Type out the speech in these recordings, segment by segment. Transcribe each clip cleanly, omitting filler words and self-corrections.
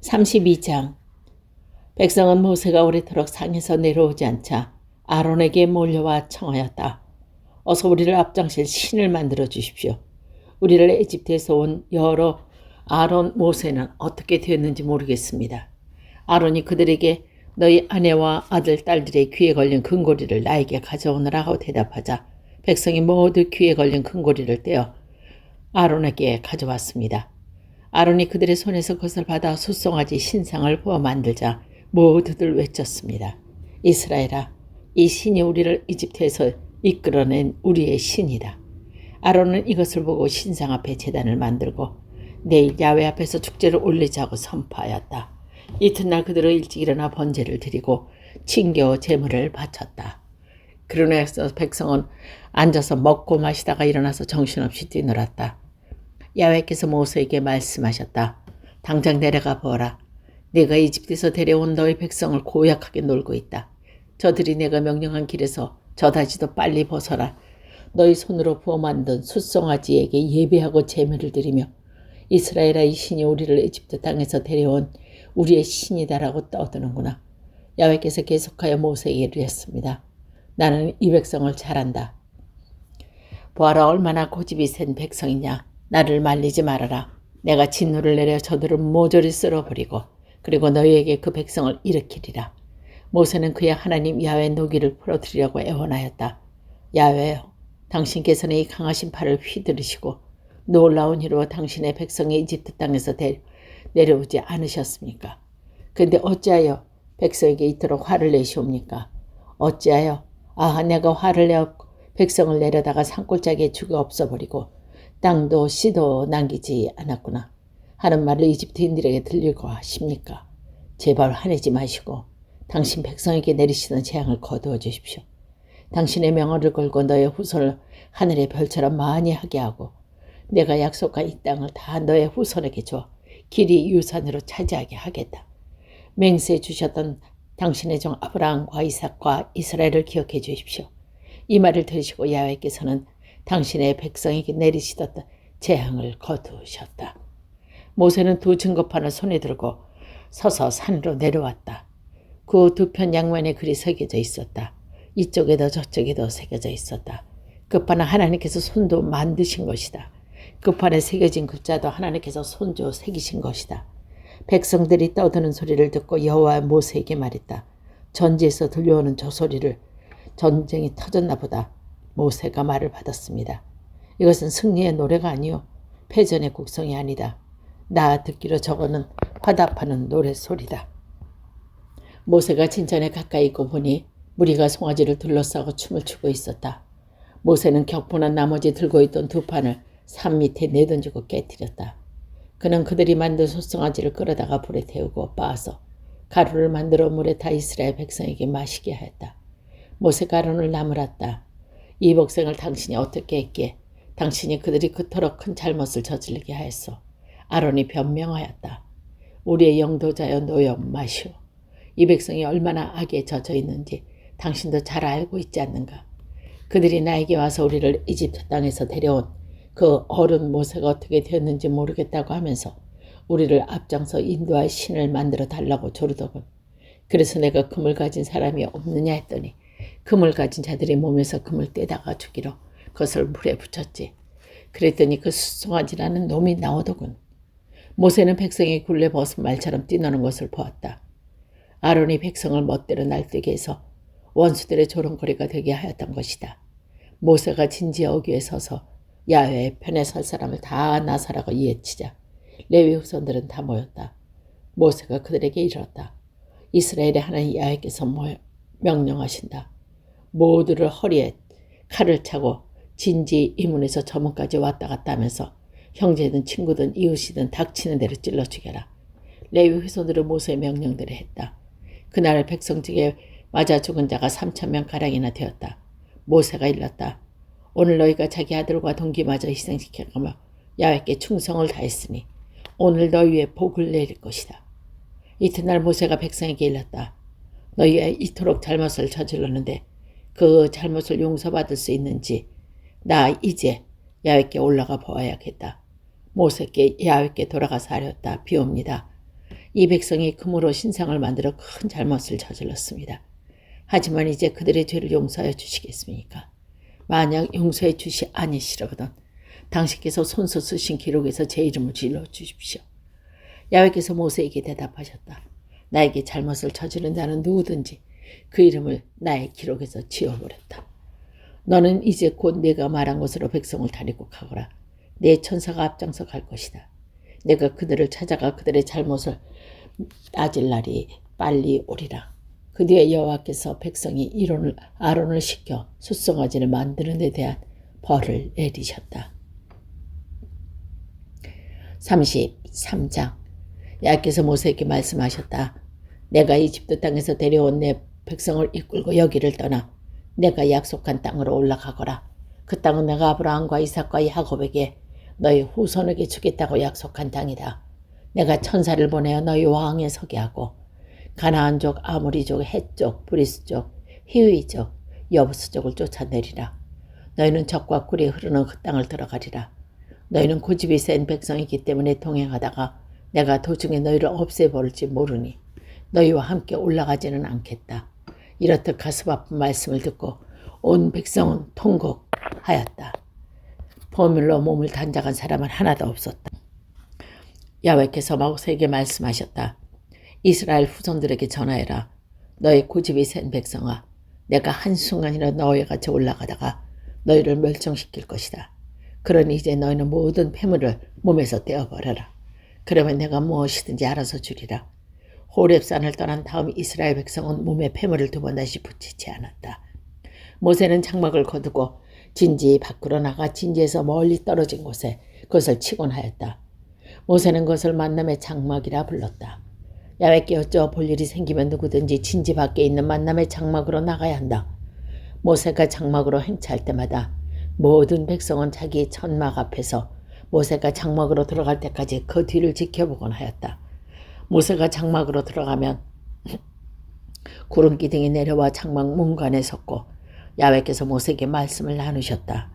32장. 백성은 모세가 오래도록 상에서 내려오지 않자 아론에게 몰려와 청하였다. 어서 우리를 앞장실 신을 만들어 주십시오. 우리를 에집트에서 온 여러 아론 모세는 어떻게 되었는지 모르겠습니다. 아론이 그들에게 너희 아내와 아들 딸들의 귀에 걸린 금고리를 나에게 가져오너라 하고 대답하자 백성이 모두 귀에 걸린 금고리를 떼어 아론에게 가져왔습니다. 아론이 그들의 손에서 그것을 받아 숫송아지 신상을 부어 만들자 모두들 외쳤습니다. 이스라엘아, 이 신이 우리를 이집트에서 이끌어낸 우리의 신이다. 아론은 이것을 보고 신상 앞에 제단을 만들고 내일 야훼 앞에서 축제를 올리자고 선포하였다. 이튿날 그들은 일찍 일어나 번제를 드리고 친교 제물을 바쳤다. 그러나서 백성은 앉아서 먹고 마시다가 일어나서 정신없이 뛰놀았다. 야훼께서 모세에게 말씀하셨다. 당장 내려가 보아라. 내가 이집트에서 데려온 너희 백성을 고약하게 놀고 있다. 저들이 내가 명령한 길에서 저다지도 빨리 벗어라. 너희 손으로 부어 만든 숫송아지에게 예배하고 제물을 드리며 이스라엘아, 이 신이 우리를 이집트 땅에서 데려온 우리의 신이다라고 떠드는구나. 야훼께서 계속하여 모세에게 이르셨습니다. 나는 이 백성을 잘 안다. 보아라, 얼마나 고집이 센 백성이냐. 나를 말리지 말아라. 내가 진노를 내려 저들을 모조리 쓸어버리고 그리고 너희에게 그 백성을 일으키리라. 모세는 그의 하나님 야훼 노기를 풀어드리려고 애원하였다. 야훼여, 당신께서는 이 강하신 팔을 휘두르시고 놀라운 힘으로 당신의 백성이 이집트 땅에서 내려오지 않으셨습니까? 근데 어찌하여 백성에게 이토록 화를 내시옵니까? 어찌하여 내가 화를 내어 백성을 내려다가 산골짜기에 죽여 없어버리고 땅도 씨도 남기지 않았구나 하는 말을 이집트인들에게 들리고 하십니까? 제발 화내지 마시고 당신 백성에게 내리시는 재앙을 거두어 주십시오. 당신의 명언을 걸고 너의 후손을 하늘의 별처럼 많이 하게 하고 내가 약속한 이 땅을 다 너의 후손에게 줘 길이 유산으로 차지하게 하겠다. 맹세해 주셨던 당신의 종 아브라함과 이삭과 이스라엘을 기억해 주십시오. 이 말을 들으시고 야훼께서는 당신의 백성에게 내리시던 재앙을 거두셨다. 모세는 두 증거판을 손에 들고 서서 산으로 내려왔다. 그 두 편 양면에 글이 새겨져 있었다. 이쪽에도 저쪽에도 새겨져 있었다. 그 판은 하나님께서 손도 만드신 것이다. 그 판에 새겨진 글자도 하나님께서 손조 새기신 것이다. 백성들이 떠드는 소리를 듣고 여호와 모세에게 말했다. 전지에서 들려오는 저 소리를 전쟁이 터졌나 보다. 모세가 말을 받았습니다. 이것은 승리의 노래가 아니요 패전의 곡성이 아니다. 나 듣기로 저거는 화답하는 노래소리다. 모세가 진전에 가까이 있고 보니 무리가 송아지를 둘러싸고 춤을 추고 있었다. 모세는 격분한 나머지 들고 있던 두 판을 산 밑에 내던지고 깨뜨렸다. 그는 그들이 만든 숫송아지를 끌어다가 불에 태우고 빻아서 가루를 만들어 물에 타 이스라엘 백성에게 마시게 하였다. 모세가 아론을 나무랐다. 이 백성을 당신이 어떻게 했기에 당신이 그들이 그토록 큰 잘못을 저지르게 하였소. 아론이 변명하였다. 우리의 영도자여 노여 마시오. 이 백성이 얼마나 악에 젖어 있는지 당신도 잘 알고 있지 않는가. 그들이 나에게 와서 우리를 이집트 땅에서 데려온 그 어른 모세가 어떻게 되었는지 모르겠다고 하면서 우리를 앞장서 인도할 신을 만들어 달라고 조르더군. 그래서 내가 금을 가진 사람이 없느냐 했더니 금을 가진 자들의 몸에서 금을 떼다가 주기로 그것을 물에 붙였지. 그랬더니 그 숫송아지라는 놈이 나오더군. 모세는 백성이 굴레 벗은 말처럼 뛰노는 것을 보았다. 아론이 백성을 멋대로 날뛰게 해서 원수들의 조롱거리가 되게 하였던 것이다. 모세가 진지의 어귀에 서서 야훼의 편에 설 사람을 다 나서라고 이해치자 레위 후손들은 다 모였다. 모세가 그들에게 이르렀다. 이스라엘의 하나님 야훼께서 명령하신다. 모두를 허리에 칼을 차고 진지 이문에서 저문까지 왔다 갔다 하면서 형제든 친구든 이웃이든 닥치는 대로 찔러 죽여라. 레위 후손들은 모세의 명령대로 했다. 그날 백성 중에 맞아 죽은 자가 3,000명가량이나 되었다. 모세가 일렀다. 오늘 너희가 자기 아들과 동기마저 희생시켜가며 야훼께 충성을 다했으니 오늘 너희 위에 복을 내릴 것이다. 이튿날 모세가 백성에게 일렀다. 너희가 이토록 잘못을 저질렀는데 그 잘못을 용서받을 수 있는지 나 이제 야훼께 올라가 보아야겠다. 모세께 야훼께 돌아가서 하였다. 비옵니다. 이 백성이 금으로 신상을 만들어 큰 잘못을 저질렀습니다. 하지만 이제 그들의 죄를 용서하여 주시겠습니까? 만약 용서해 주시 아니시려거든 당신께서 손수 쓰신 기록에서 제 이름을 질러 주십시오. 야훼께서 모세에게 대답하셨다. 나에게 잘못을 저지른 자는 누구든지 그 이름을 나의 기록에서 지워버렸다. 너는 이제 곧 내가 말한 곳으로 백성을 데리고 가거라. 내 천사가 앞장서 갈 것이다. 내가 그들을 찾아가 그들의 잘못을 따질 날이 빨리 오리라. 그 뒤에 여호와께서 백성이 아론을 시켜 숫송아지를 만드는 데 대한 벌을 내리셨다. 33장. 야훼께서 모세에게 말씀하셨다. 내가 이집트 땅에서 데려온 내 백성을 이끌고 여기를 떠나 내가 약속한 땅으로 올라가거라. 그 땅은 내가 아브라함과 이삭과 야곱에게 너희 후손에게 주겠다고 약속한 땅이다. 내가 천사를 보내어 너희 왕에 서게 하고 가나안족, 아모리족, 헷족, 브리스족, 히위족, 여부스족을 쫓아내리라. 너희는 젖과 꿀이 흐르는 그 땅을 들어가리라. 너희는 고집이 센 백성이기 때문에 동행하다가 내가 도중에 너희를 없애버릴지 모르니 너희와 함께 올라가지는 않겠다. 이렇듯 가슴 아픈 말씀을 듣고 온 백성은 통곡하였다. 보물로 몸을 단장한 사람은 하나도 없었다. 야훼께서 모세에게 말씀하셨다. 이스라엘 후손들에게 전하여라. 너희 고집이 센 백성아, 내가 한순간이라 너희와 같이 올라가다가 너희를 멸종시킬 것이다. 그러니 이제 너희는 모든 폐물을 몸에서 떼어버려라. 그러면 내가 무엇이든지 알아서 주리라. 호렙산을 떠난 다음 이스라엘 백성은 몸에 폐물을 2번 다시 붙이지 않았다. 모세는 장막을 거두고 진지 밖으로 나가 진지에서 멀리 떨어진 곳에 그것을 치곤 하였다. 모세는 그것을 만남의 장막이라 불렀다. 야훼께 여쭈어 볼 일이 생기면 누구든지 진지 밖에 있는 만남의 장막으로 나가야 한다. 모세가 장막으로 행차할 때마다 모든 백성은 자기 천막 앞에서 모세가 장막으로 들어갈 때까지 그 뒤를 지켜보곤 하였다. 모세가 장막으로 들어가면 구름 기둥이 내려와 장막 문간에 섰고 야훼께서 모세에게 말씀을 나누셨다.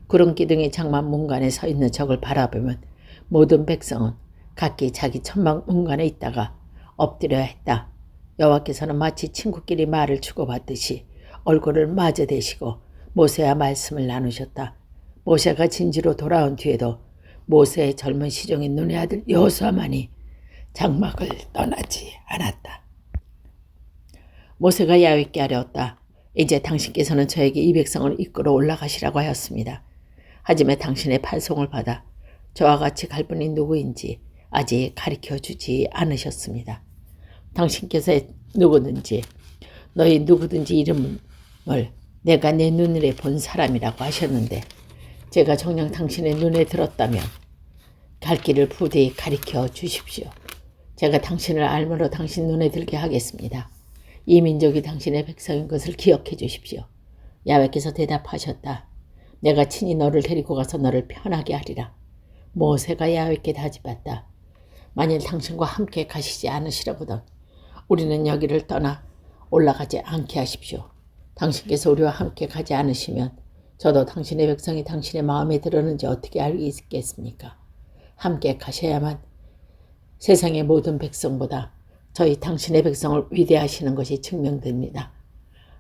구름 기둥이 장막 문간에 서 있는 적을 바라보면 모든 백성은 각기 자기 천막 문간에 있다가 엎드려야 했다. 여호와께서는 마치 친구끼리 말을 주고받듯이 얼굴을 마주 대시고 모세와 말씀을 나누셨다. 모세가 진지로 돌아온 뒤에도 모세의 젊은 시종인 눈의 아들 여호수아만이 장막을 떠나지 않았다. 모세가 야훼께 아뢰었다. 이제 당신께서는 저에게 이 백성을 이끌어 올라가시라고 하였습니다. 하지만 당신의 판송을 받아 저와 같이 갈 분이 누구인지 아직 가르쳐주지 않으셨습니다. 당신께서 누구든지 너희 누구든지 이름을 내가 내 눈으로 본 사람이라고 하셨는데 제가 정녕 당신의 눈에 들었다면 갈 길을 부디 가르쳐 주십시오. 제가 당신을 알므로 당신 눈에 들게 하겠습니다. 이 민족이 당신의 백성인 것을 기억해 주십시오. 야훼께서 대답하셨다. 내가 친히 너를 데리고 가서 너를 편하게 하리라. 모세가 야훼께 다짐했다. 만일 당신과 함께 가시지 않으시려거든 우리는 여기를 떠나 올라가지 않게 하십시오. 당신께서 우리와 함께 가지 않으시면 저도 당신의 백성이 당신의 마음에 들었는지 어떻게 알겠습니까? 함께 가셔야만 세상의 모든 백성보다 저희 당신의 백성을 위대하시는 것이 증명됩니다.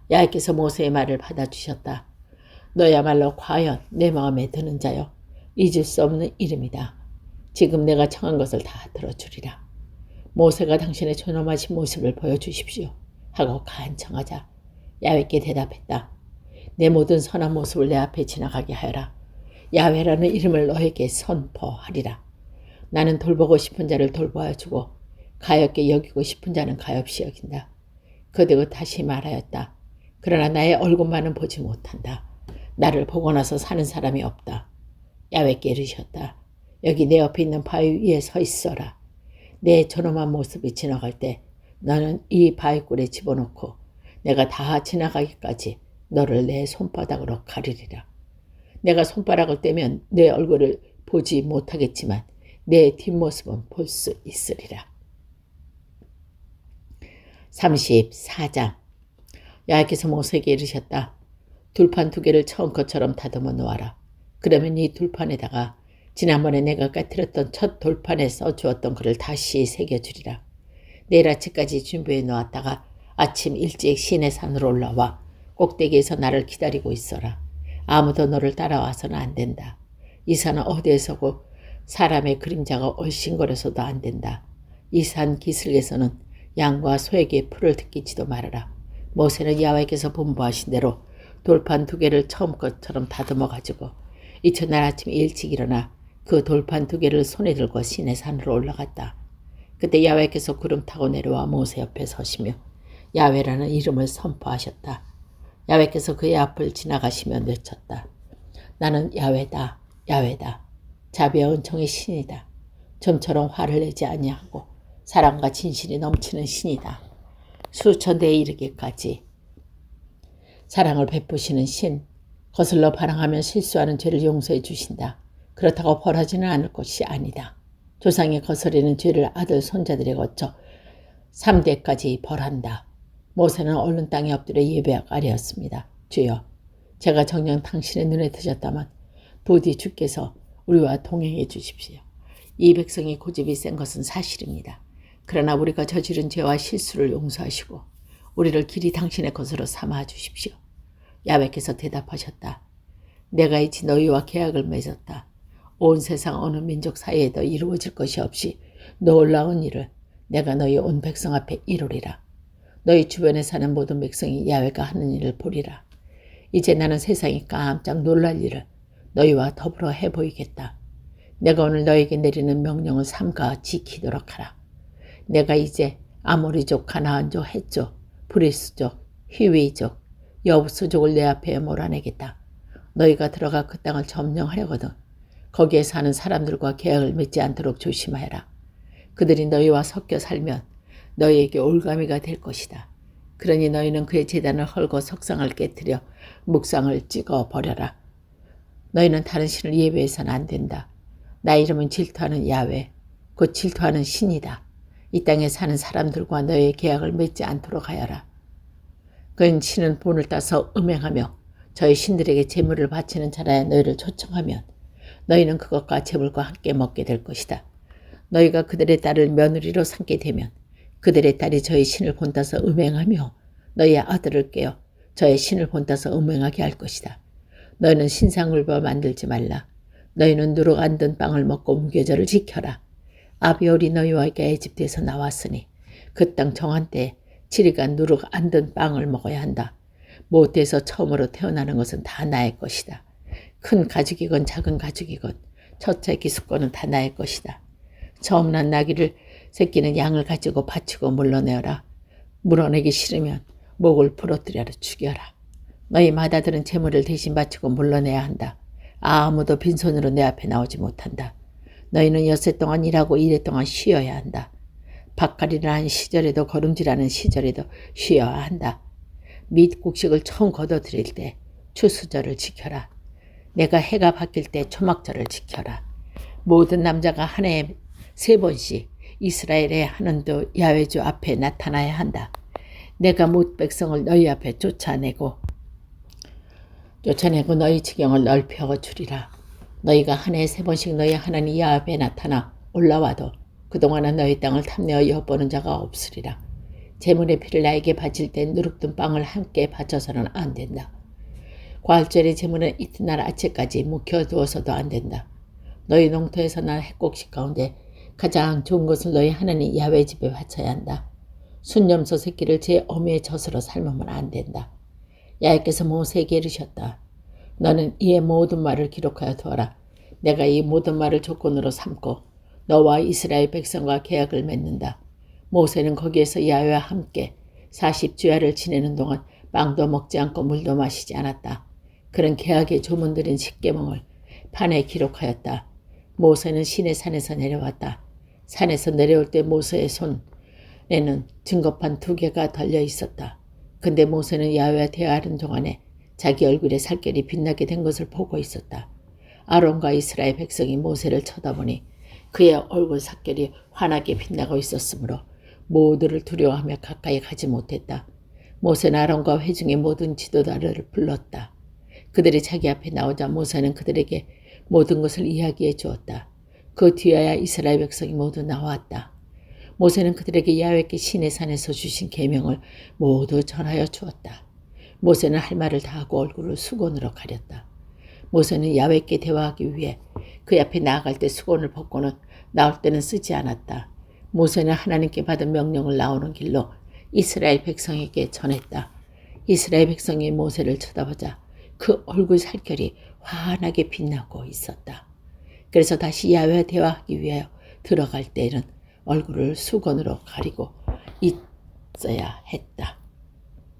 야훼께서 모세의 말을 받아주셨다. 너야말로 과연 내 마음에 드는 자여 잊을 수 없는 이름이다. 지금 내가 청한 것을 다 들어주리라. 모세가 당신의 존엄하신 모습을 보여주십시오 하고 간청하자 야훼께 대답했다. 내 모든 선한 모습을 내 앞에 지나가게 하여라. 야훼라는 이름을 너에게 선포하리라. 나는 돌보고 싶은 자를 돌보아 주고 가엾게 여기고 싶은 자는 가엾이 여긴다. 그대고 다시 말하였다. 그러나 나의 얼굴만은 보지 못한다. 나를 보고 나서 사는 사람이 없다. 야훼께 이르셨다. 여기 내 옆에 있는 바위 위에 서 있어라. 내 존엄한 모습이 지나갈 때 너는 이 바위굴에 집어넣고 내가 다 지나가기까지 너를 내 손바닥으로 가리리라. 내가 손바닥을 떼면 내 얼굴을 보지 못하겠지만 내 뒷모습은 볼 수 있으리라. 34장. 야훼께서 모세에게 이르셨다. 둘판 2개를 처음 것처럼 다듬어 놓아라. 그러면 이 둘판에다가 지난번에 내가 깨뜨렸던 첫 돌판에 써주었던 글을 다시 새겨주리라. 내일 아침까지 준비해 놓았다가 아침 일찍 시내산으로 올라와 꼭대기에서 나를 기다리고 있어라. 아무도 너를 따라와서는 안 된다. 이 산은 어디에서고 사람의 그림자가 얼씬거려서도 안 된다. 이 산 기슭에서는 양과 소에게 풀을 뜯기지도 말아라. 모세는 야훼께서 분부하신 대로 돌판 2개를 처음 것처럼 다듬어 가지고 이튿날 아침 일찍 일어나 그 돌판 2개를 손에 들고 시내산으로 올라갔다. 그때 야훼께서 구름 타고 내려와 모세 옆에 서시며 야훼라는 이름을 선포하셨다. 야훼께서 그의 앞을 지나가시며 외쳤다. 나는 야훼다, 야훼다. 자비와 은총의 신이다. 좀처럼 화를 내지 아니하고 사랑과 진실이 넘치는 신이다. 수천 대에 이르기까지 사랑을 베푸시는 신, 거슬러 반항하면 실수하는 죄를 용서해 주신다. 그렇다고 벌하지는 않을 것이 아니다. 조상이 거스리는 죄를 아들 손자들에 거쳐 3대까지 벌한다. 모세는 얼른 땅에 엎드려 예배하였습니다. 주여, 제가 정녕 당신의 눈에 드셨다면 부디 주께서 우리와 동행해 주십시오. 이 백성이 고집이 센 것은 사실입니다. 그러나 우리가 저지른 죄와 실수를 용서하시고 우리를 길이 당신의 것으로 삼아 주십시오. 야훼께서 대답하셨다. 내가 이제 너희와 계약을 맺었다. 온 세상 어느 민족 사이에도 이루어질 것이 없이 놀라운 일을 내가 너희 온 백성 앞에 이루리라. 너희 주변에 사는 모든 백성이 야훼가 하는 일을 보리라. 이제 나는 세상이 깜짝 놀랄 일을 너희와 더불어 해보이겠다. 내가 오늘 너에게 내리는 명령을 삼가 지키도록 하라. 내가 이제 아모리족, 가나안족, 헷족, 브리스족, 히위족, 여부스족을 내 앞에 몰아내겠다. 너희가 들어가 그 땅을 점령하려거든 거기에 사는 사람들과 계약을 맺지 않도록 조심하여라. 그들이 너희와 섞여 살면 너희에게 올가미가 될 것이다. 그러니 너희는 그의 제단을 헐고 석상을 깨뜨려 묵상을 찍어 버려라. 너희는 다른 신을 예배해서는 안 된다. 나 이름은 질투하는 야훼, 곧 질투하는 신이다. 이 땅에 사는 사람들과 너희의 계약을 맺지 않도록 하여라. 그는 신은 본을 따서 음행하며 저희 신들에게 제물을 바치는 자라에 너희를 초청하면 너희는 그것과 제물과 함께 먹게 될 것이다. 너희가 그들의 딸을 며느리로 삼게 되면 그들의 딸이 저희 신을 본따서 음행하며 너희의 아들을 깨어 저의 신을 본따서 음행하게 할 것이다. 너희는 신상물과 만들지 말라. 너희는 누룩 안 든 빵을 먹고 무교절을 지켜라. 아비올이 너희와 함께 에집트에서 나왔으니 그 땅 정한 때에 7일간 누룩 안 든 빵을 먹어야 한다. 모태에서 처음으로 태어나는 것은 다 나의 것이다. 큰 가죽이건 작은 가죽이건 첫째 기숙권은 다 나의 것이다. 처음 난 나귀를 새끼는 양을 가지고 바치고 물러내어라. 물어내기 싫으면 목을 부러뜨려라 죽여라. 너희 맏아들은 제물을 대신 바치고 물러내야 한다. 아무도 빈손으로 내 앞에 나오지 못한다. 너희는 엿새 동안 일하고 이래 동안 쉬어야 한다. 밭갈이를 시절에도 거름질하는 시절에도 쉬어야 한다. 및 곡식을 처음 거둬들일 때 추수절을 지켜라. 내가 해가 바뀔 때 초막절을 지켜라. 모든 남자가 한 해에 3번씩 이스라엘의 하나님도 야훼주 앞에 나타나야 한다. 내가 뭇 백성을 너희 앞에 쫓아내고 너희 지경을 넓혀 주리라. 너희가 한 해에 3번씩 너희 하나님 야훼 앞에 나타나 올라와도 그동안은 너희 땅을 탐내어 엿보는 자가 없으리라. 제물의 피를 나에게 바칠 때 누룩든 빵을 함께 바쳐서는 안 된다. 과일절의 제물은 이튿날 아침까지 묵혀두어서도 안 된다. 너희 농토에서 난 핵곡식 가운데 가장 좋은 것을 너희 하나님 야훼 집에 바쳐야 한다. 순염소 새끼를 제 어미의 젖으로 삶으면 안 된다. 야훼께서 모세에게 이르셨다. 너는 이의 모든 말을 기록하여 두어라. 내가 이 모든 말을 조건으로 삼고 너와 이스라엘 백성과 계약을 맺는다. 모세는 거기에서 야훼와 함께 40주야를 지내는 동안 빵도 먹지 않고 물도 마시지 않았다. 그런 계약의 조문들인 십계명을 판에 기록하였다. 모세는 시내산에서 내려왔다. 산에서 내려올 때 모세의 손에는 증거판 2개가 달려 있었다. 근데 모세는 야훼와 대화하는 동안에 자기 얼굴에 살결이 빛나게 된 것을 보고 있었다. 아론과 이스라엘 백성이 모세를 쳐다보니 그의 얼굴 살결이 환하게 빛나고 있었으므로 모두를 두려워하며 가까이 가지 못했다. 모세는 아론과 회중의 모든 지도자를 불렀다. 그들이 자기 앞에 나오자 모세는 그들에게 모든 것을 이야기해 주었다. 그 뒤에야 이스라엘 백성이 모두 나왔다. 모세는 그들에게 야훼께 시내산에서 주신 계명을 모두 전하여 주었다. 모세는 할 말을 다하고 얼굴을 수건으로 가렸다. 모세는 야훼께 대화하기 위해 그 앞에 나아갈 때 수건을 벗고는 나올 때는 쓰지 않았다. 모세는 하나님께 받은 명령을 나오는 길로 이스라엘 백성에게 전했다. 이스라엘 백성이 모세를 쳐다보자 그 얼굴 살결이 환하게 빛나고 있었다. 그래서 다시 야훼와 대화하기 위하여 들어갈 때에는 얼굴을 수건으로 가리고 있어야 했다.